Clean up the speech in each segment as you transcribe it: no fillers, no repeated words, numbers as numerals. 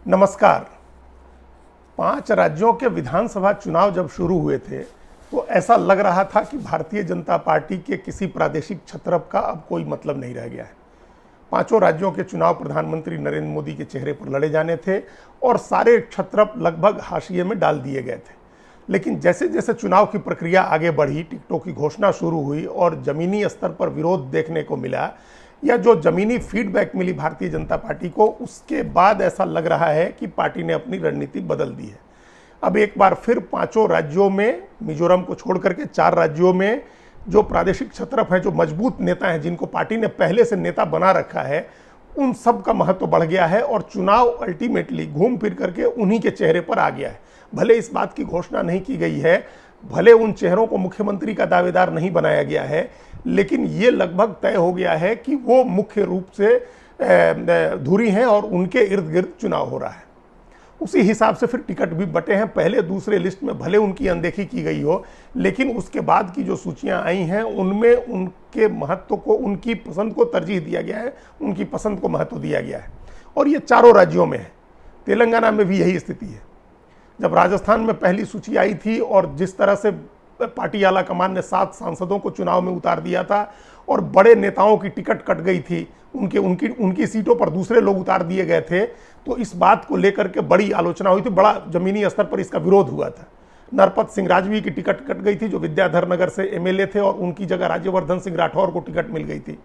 नमस्कार। 5 राज्यों के विधानसभा चुनाव जब शुरू हुए थे तो ऐसा लग रहा था कि भारतीय जनता पार्टी के किसी प्रादेशिक छत्रप का अब कोई मतलब नहीं रह गया है। 5 राज्यों के चुनाव प्रधानमंत्री नरेंद्र मोदी के चेहरे पर लड़े जाने थे और सारे छत्रप लगभग हाशिए में डाल दिए गए थे। लेकिन जैसे जैसे चुनाव की प्रक्रिया आगे बढ़ी, टिकटों की घोषणा शुरू हुई और जमीनी स्तर पर विरोध देखने को मिला या जो जमीनी फीडबैक मिली भारतीय जनता पार्टी को, उसके बाद ऐसा लग रहा है कि पार्टी ने अपनी रणनीति बदल दी है। अब एक बार फिर 5 राज्यों में, मिजोरम को छोड़ करके 4 राज्यों में जो प्रादेशिक छत्रप हैं, जो मजबूत नेता हैं, जिनको पार्टी ने पहले से नेता बना रखा है, उन सब का महत्व बढ़ गया है और चुनाव अल्टीमेटली घूम फिर करके उन्हीं के चेहरे पर आ गया है। भले इस बात की घोषणा नहीं की गई है, भले उन चेहरों को मुख्यमंत्री का दावेदार नहीं बनाया गया है, लेकिन ये लगभग तय हो गया है कि वो मुख्य रूप से धुरी हैं और उनके इर्द गिर्द चुनाव हो रहा है। उसी हिसाब से फिर टिकट भी बटे हैं। पहले दूसरे लिस्ट में भले उनकी अनदेखी की गई हो, लेकिन उसके बाद की जो सूचियां आई हैं उनमें उनके महत्व को, उनकी पसंद को तरजीह दिया गया है, उनकी पसंद को महत्व दिया गया है। और ये 4 राज्यों में है। तेलंगाना में भी यही स्थिति है। जब राजस्थान में पहली सूची आई थी और जिस तरह से पार्टी आला कमान ने 7 सांसदों को चुनाव में उतार दिया था और बड़े नेताओं की टिकट कट गई थी, उनकी सीटों पर दूसरे लोग उतार दिए गए थे, तो इस बात को लेकर के बड़ी आलोचना हुई थी, बड़ा जमीनी स्तर पर इसका विरोध हुआ था। नरपत सिंह राजवी की टिकट कट गई थी, जो विद्याधर नगर से एमएलए थे, और उनकी जगह राज्यवर्धन सिंह राठौर को टिकट मिल गई थी।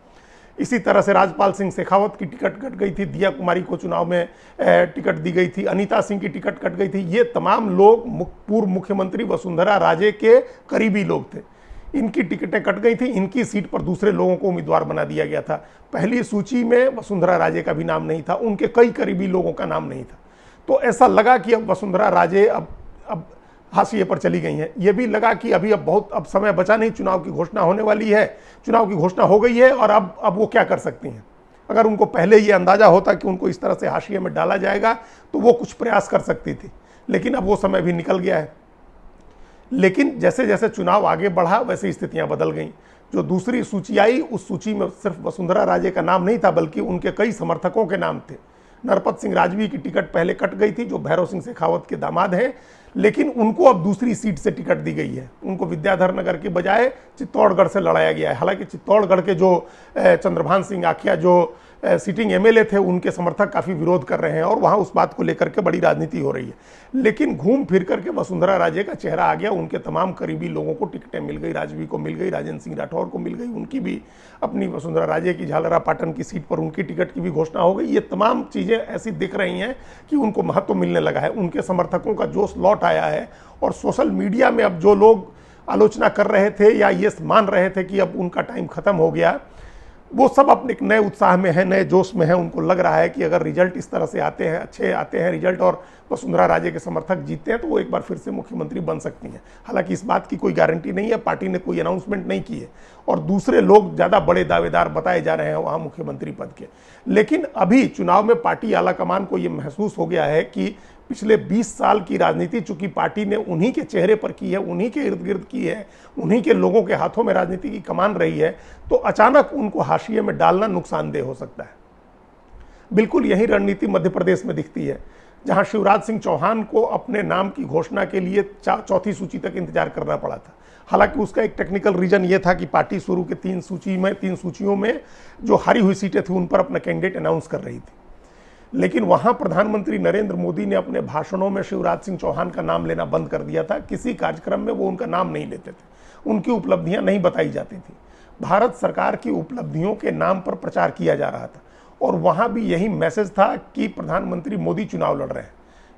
इसी तरह से राजपाल सिंह शेखावत की टिकट कट गई थी, दिया कुमारी को चुनाव में टिकट दी गई थी, अनीता सिंह की टिकट कट गई थी। ये तमाम लोग पूर्व मुख्यमंत्री वसुंधरा राजे के करीबी लोग थे। इनकी टिकटें कट गई थी, इनकी सीट पर दूसरे लोगों को उम्मीदवार बना दिया गया था। पहली सूची में वसुंधरा राजे का भी नाम नहीं था, उनके कई करीबी लोगों का नाम नहीं था। तो ऐसा लगा कि अब वसुंधरा राजे अब हाशिए पर चली गई हैं। ये भी लगा कि अब समय बचा नहीं, चुनाव की घोषणा होने वाली है, चुनाव की घोषणा हो गई है और अब वो क्या कर सकती हैं। अगर उनको पहले ये अंदाजा होता कि उनको इस तरह से हाशिए में डाला जाएगा तो वो कुछ प्रयास कर सकती थी, लेकिन अब वो समय भी निकल गया है। लेकिन जैसे जैसे चुनाव आगे बढ़ा वैसे स्थितियां बदल गईं। जो दूसरी सूची आई, उस सूची में सिर्फ वसुंधरा राजे का नाम नहीं था, बल्कि उनके कई समर्थकों के नाम थे। नरपत सिंह राजवी की टिकट पहले कट गई थी, जो भैरव सिंह शेखावत के दामाद हैं, लेकिन उनको अब दूसरी सीट से टिकट दी गई है। उनको विद्याधर नगर के बजाय चित्तौड़गढ़ से लड़ाया गया है। हालांकि चित्तौड़गढ़ के जो चंद्रभान सिंह आखिया जो सिटिंग एमएलए थे, उनके समर्थक काफ़ी विरोध कर रहे हैं और वहाँ उस बात को लेकर के बड़ी राजनीति हो रही है। लेकिन घूम फिर करके वसुंधरा राजे का चेहरा आ गया, उनके तमाम करीबी लोगों को टिकटें मिल गई। राजवी को मिल गई, राजेंद्र सिंह राठौर को मिल गई, उनकी भी अपनी वसुंधरा राजे की झालरा पाटन की सीट पर उनकी टिकट की भी घोषणा हो गई। ये तमाम चीज़ें ऐसी दिख रही हैं कि उनको महत्व मिलने लगा है, उनके समर्थकों का जोश लौट आया है। और सोशल मीडिया में अब जो लोग आलोचना कर रहे थे या ये मान रहे थे कि अब उनका टाइम खत्म हो गया, वो सब अपने नए उत्साह में है, नए जोश में है। उनको लग रहा है कि अगर रिजल्ट इस तरह से आते हैं, अच्छे आते हैं रिजल्ट और वसुंधरा राजे के समर्थक जीतते हैं, तो वो एक बार फिर से मुख्यमंत्री बन सकती हैं। हालांकि इस बात की कोई गारंटी नहीं है, पार्टी ने कोई अनाउंसमेंट नहीं की है और दूसरे लोग ज़्यादा बड़े दावेदार बताए जा रहे हैं वहाँ मुख्यमंत्री पद के। लेकिन अभी चुनाव में पार्टी आला कमान को ये महसूस हो गया है कि पिछले 20 साल की राजनीति चूंकि पार्टी ने उन्हीं के चेहरे पर की है, उन्हीं के इर्द गिर्द की है, उन्हीं के लोगों के हाथों में राजनीति की कमान रही है, तो अचानक उनको हाशिए में डालना नुकसानदेह हो सकता है। बिल्कुल यही रणनीति मध्य प्रदेश में दिखती है, जहां शिवराज सिंह चौहान को अपने नाम की घोषणा के लिए चौथी सूची तक इंतजार करना पड़ा था। हालांकि उसका एक टेक्निकल रीजन ये था कि पार्टी शुरू के 3 सूचियों में जो हारी हुई सीटें थी उन पर अपना कैंडिडेट अनाउंस कर रही थी। लेकिन वहां प्रधानमंत्री नरेंद्र मोदी ने अपने भाषणों में शिवराज सिंह चौहान का नाम लेना बंद कर दिया था। किसी कार्यक्रम में वो उनका नाम नहीं लेते थे, उनकी उपलब्धियां नहीं बताई जाती थी। भारत सरकार की उपलब्धियों के नाम पर प्रचार किया जा रहा था और वहां भी यही मैसेज था कि प्रधानमंत्री मोदी चुनाव लड़ रहे हैं,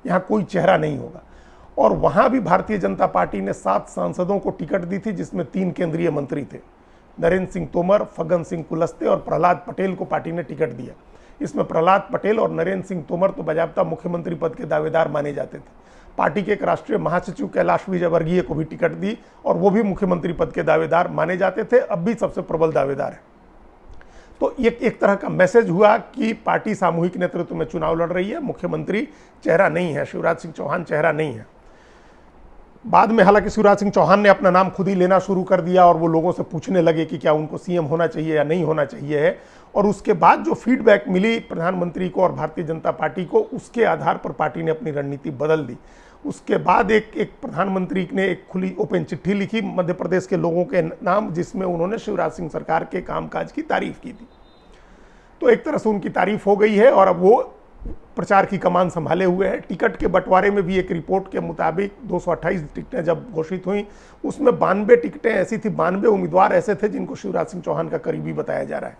यहाँ कोई चेहरा नहीं होगा। और वहां भी भारतीय जनता पार्टी ने 7 सांसदों को टिकट दी थी, जिसमें 3 केंद्रीय मंत्री थे। नरेंद्र सिंह तोमर, फग्गन सिंह कुलस्ते और प्रहलाद पटेल को पार्टी ने टिकट दिया। इसमें प्रहलाद पटेल और नरेंद्र सिंह तोमर तो बाजाबता मुख्यमंत्री पद के दावेदार माने जाते थे। पार्टी के एक राष्ट्रीय महासचिव कैलाश विजयवर्गीय को भी टिकट दी और वो भी मुख्यमंत्री पद के दावेदार माने जाते थे, अब भी सबसे प्रबल दावेदार है। तो एक तरह का मैसेज हुआ कि पार्टी सामूहिक नेतृत्व में चुनाव लड़ रही है, मुख्यमंत्री चेहरा नहीं है, शिवराज सिंह चौहान चेहरा नहीं है। बाद में हालांकि शिवराज सिंह चौहान ने अपना नाम खुद ही लेना शुरू कर दिया और वो लोगों से पूछने लगे कि क्या उनको सीएम होना चाहिए या नहीं होना चाहिए है। और उसके बाद जो फीडबैक मिली प्रधानमंत्री को और भारतीय जनता पार्टी को, उसके आधार पर पार्टी ने अपनी रणनीति बदल दी। उसके बाद एक प्रधानमंत्री ने एक खुली ओपन चिट्ठी लिखी मध्य प्रदेश के लोगों के नाम, जिसमें उन्होंने शिवराज सिंह सरकार के कामकाज की तारीफ की थी। तो एक तरह से उनकी तारीफ हो गई है और अब वो प्रचार की कमान संभाले हुए हैं। टिकट के बंटवारे में भी एक रिपोर्ट के मुताबिक 228 टिकटें जब घोषित हुई, उसमें 92 टिकटें ऐसी थी, 92 उम्मीदवार ऐसे थे जिनको शिवराज सिंह चौहान का करीबी बताया जा रहा है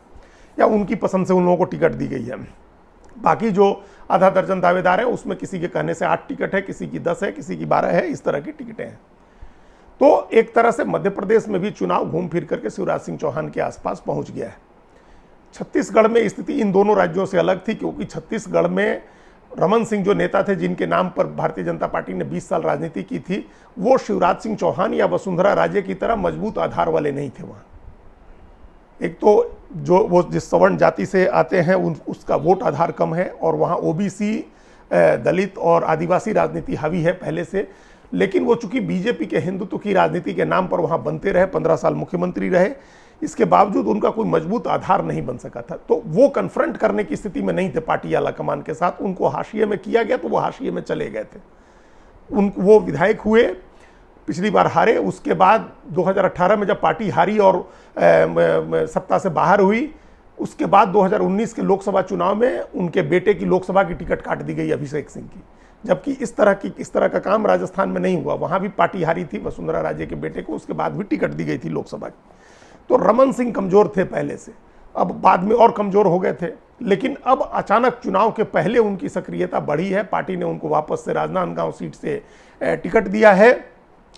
या उनकी पसंद से उन लोगों को टिकट दी गई है। बाकी जो आधा दर्जन दावेदार हैं उसमें किसी के कहने से 8 टिकट है, किसी की 10 है, किसी की 12 है, इस तरह की टिकटें हैं। तो एक तरह से मध्य प्रदेश में भी चुनाव घूम फिर करके शिवराज सिंह चौहान के आसपास पहुंच गया है। छत्तीसगढ़ में स्थिति इन दोनों राज्यों से अलग थी, क्योंकि छत्तीसगढ़ में रमन सिंह जो नेता थे जिनके नाम पर भारतीय जनता पार्टी ने 20 साल राजनीति की थी, वो शिवराज सिंह चौहान या वसुंधरा राजे की तरह मजबूत आधार वाले नहीं थे। वहाँ एक तो जो वो जिस सवर्ण जाति से आते हैं उसका वोट आधार कम है और वहाँ ओबीसी, दलित और आदिवासी राजनीति हावी है पहले से। लेकिन वो चूंकि बीजेपी के हिंदुत्व की राजनीति के नाम पर वहाँ बनते रहे, 15 साल मुख्यमंत्री रहे, इसके बावजूद उनका कोई मजबूत आधार नहीं बन सका था। तो वो कन्फ्रंट करने की स्थिति में नहीं थे पार्टी आला कमान के साथ। उनको हाशिए में किया गया तो वो हाशिए में चले गए थे। वो विधायक हुए, पिछली बार हारे, उसके बाद 2018 में जब पार्टी हारी और सत्ता से बाहर हुई, उसके बाद 2019 के लोकसभा चुनाव में उनके बेटे की लोकसभा की टिकट काट दी गई अभिषेक सिंह की। जबकि इस तरह का काम राजस्थान में नहीं हुआ, वहां भी पार्टी हारी थी वसुंधरा राजे के बेटे को, उसके बाद भी टिकट दी गई थी लोकसभा की। तो रमन सिंह कमजोर थे पहले से, अब बाद में और कमजोर हो गए थे, लेकिन अब अचानक चुनाव के पहले उनकी सक्रियता बढ़ी है। पार्टी ने उनको वापस से राजनांदगांव सीट से टिकट दिया है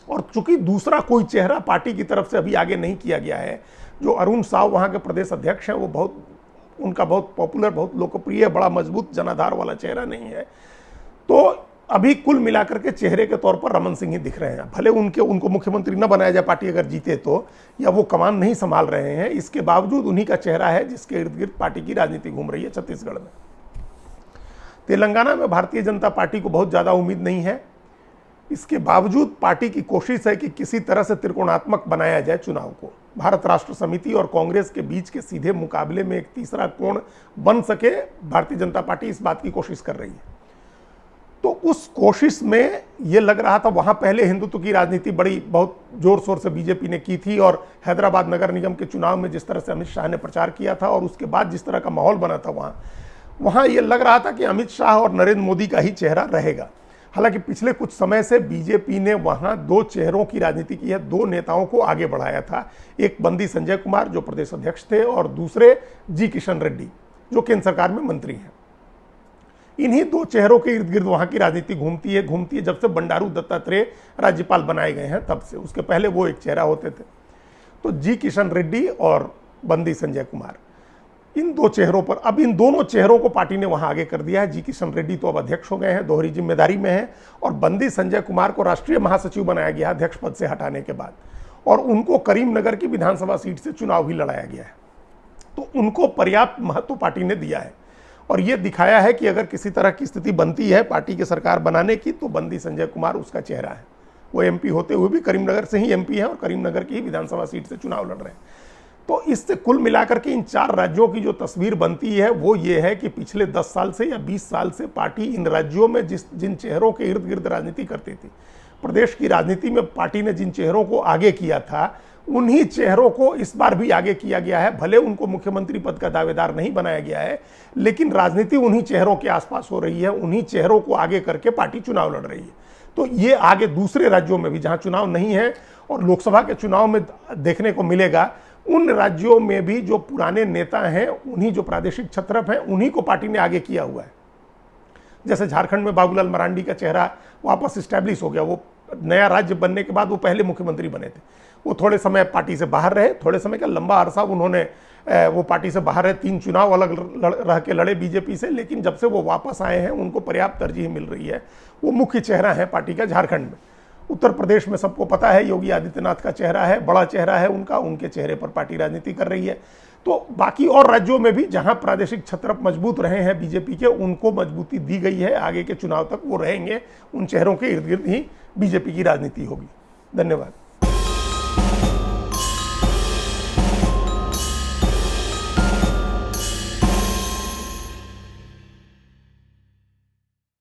और चूंकि दूसरा कोई चेहरा पार्टी की तरफ से अभी आगे नहीं किया गया है, जो अरुण साव वहाँ के प्रदेश अध्यक्ष हैं, वो उनका बहुत पॉपुलर, बहुत लोकप्रिय, बड़ा मजबूत जनाधार वाला चेहरा नहीं है। तो अभी कुल मिलाकर के चेहरे के तौर पर रमन सिंह ही दिख रहे हैं। भले उनको मुख्यमंत्री न बनाया जाए पार्टी अगर जीते तो, या वो कमान नहीं संभाल रहे हैं, इसके बावजूद उन्हीं का चेहरा है जिसके इर्द गिर्द पार्टी की राजनीति घूम रही है छत्तीसगढ़ में। तेलंगाना में भारतीय जनता पार्टी को बहुत ज़्यादा उम्मीद नहीं है। इसके बावजूद पार्टी की कोशिश है कि किसी तरह से त्रिकोणात्मक बनाया जाए चुनाव को। भारत राष्ट्र समिति और कांग्रेस के बीच के सीधे मुकाबले में एक तीसरा कोण बन सके, भारतीय जनता पार्टी इस बात की कोशिश कर रही है। तो उस कोशिश में ये लग रहा था, वहां पहले हिंदुत्व की राजनीति बहुत जोर शोर से बीजेपी ने की थी और हैदराबाद नगर निगम के चुनाव में जिस तरह से अमित शाह ने प्रचार किया था और उसके बाद जिस तरह का माहौल बना था, वहां ये लग रहा था कि अमित शाह और नरेंद्र मोदी का ही चेहरा रहेगा। हालांकि पिछले कुछ समय से बीजेपी ने वहां 2 चेहरों की राजनीति की है, 2 नेताओं को आगे बढ़ाया था। एक बंदी संजय कुमार जो प्रदेश अध्यक्ष थे और दूसरे जी किशन रेड्डी जो केंद्र सरकार में मंत्री हैं। इन्हीं 2 चेहरों के इर्द गिर्द वहां की राजनीति घूमती है जब से बंडारू दत्तात्रेय राज्यपाल बनाए गए हैं तब से। उसके पहले वो एक चेहरा होते थे। तो जी किशन रेड्डी और बंदी संजय कुमार, इन 2 चेहरों पर, अब इन दोनों चेहरों को पार्टी ने वहां आगे कर दिया है। जी किशन रेड्डी तो अब अध्यक्ष हो गए हैं, दोहरी जिम्मेदारी में हैं, और बंदी संजय कुमार को राष्ट्रीय महासचिव बनाया गया अध्यक्ष पद से हटाने के बाद, और उनको करीमनगर की विधानसभा सीट से चुनाव भी लड़ाया गया है। तो उनको पर्याप्त महत्व पार्टी ने दिया है और ये दिखाया है कि अगर किसी तरह की स्थिति बनती है पार्टी की सरकार बनाने की, तो बंदी संजय कुमार उसका चेहरा है। वो एमपी होते हुए भी करीमनगर से ही एमपी है और करीमनगर की ही विधानसभा सीट से चुनाव लड़ रहे हैं। तो इससे कुल मिलाकर के इन 4 राज्यों की जो तस्वीर बनती है वो ये है कि पिछले 10 साल से या 20 साल से पार्टी इन राज्यों में जिन चेहरों के इर्द गिर्द राजनीति करती थी, प्रदेश की राजनीति में पार्टी ने जिन चेहरों को आगे किया था, उन्हीं चेहरों को इस बार भी आगे किया गया है। भले उनको मुख्यमंत्री पद का दावेदार नहीं बनाया गया है, लेकिन राजनीति उन्हीं चेहरों के आसपास हो रही है, उन्हीं चेहरों को आगे करके पार्टी चुनाव लड़ रही है। तो ये आगे दूसरे राज्यों में भी जहां चुनाव नहीं है और लोकसभा के चुनाव में देखने को मिलेगा, उन राज्यों में भी जो पुराने नेता हैं, उन्हीं जो प्रादेशिक छत्रप हैं, उन्हीं को पार्टी ने आगे किया हुआ है। जैसे झारखंड में बाबूलाल मरांडी का चेहरा वापस स्टैब्लिश हो गया। वो नया राज्य बनने के बाद वो पहले मुख्यमंत्री बने थे। वो थोड़े समय पार्टी से बाहर रहे, थोड़े समय का लंबा अरसा उन्होंने वो पार्टी से बाहर रहे, 3 चुनाव अलग रह के लड़े बीजेपी से, लेकिन जब से वो वापस आए हैं उनको पर्याप्त तरजीह मिल रही है। वो मुख्य चेहरा है पार्टी का झारखंड में। उत्तर प्रदेश में सबको पता है योगी आदित्यनाथ का चेहरा है, बड़ा चेहरा है उनका, उनके चेहरे पर पार्टी राजनीति कर रही है। तो बाकी और राज्यों में भी जहां प्रादेशिक छत्रप मजबूत रहे हैं बीजेपी के, उनको मजबूती दी गई है। आगे के चुनाव तक वो रहेंगे, उन चेहरों के इर्द गिर्द ही बीजेपी की राजनीति होगी। धन्यवाद।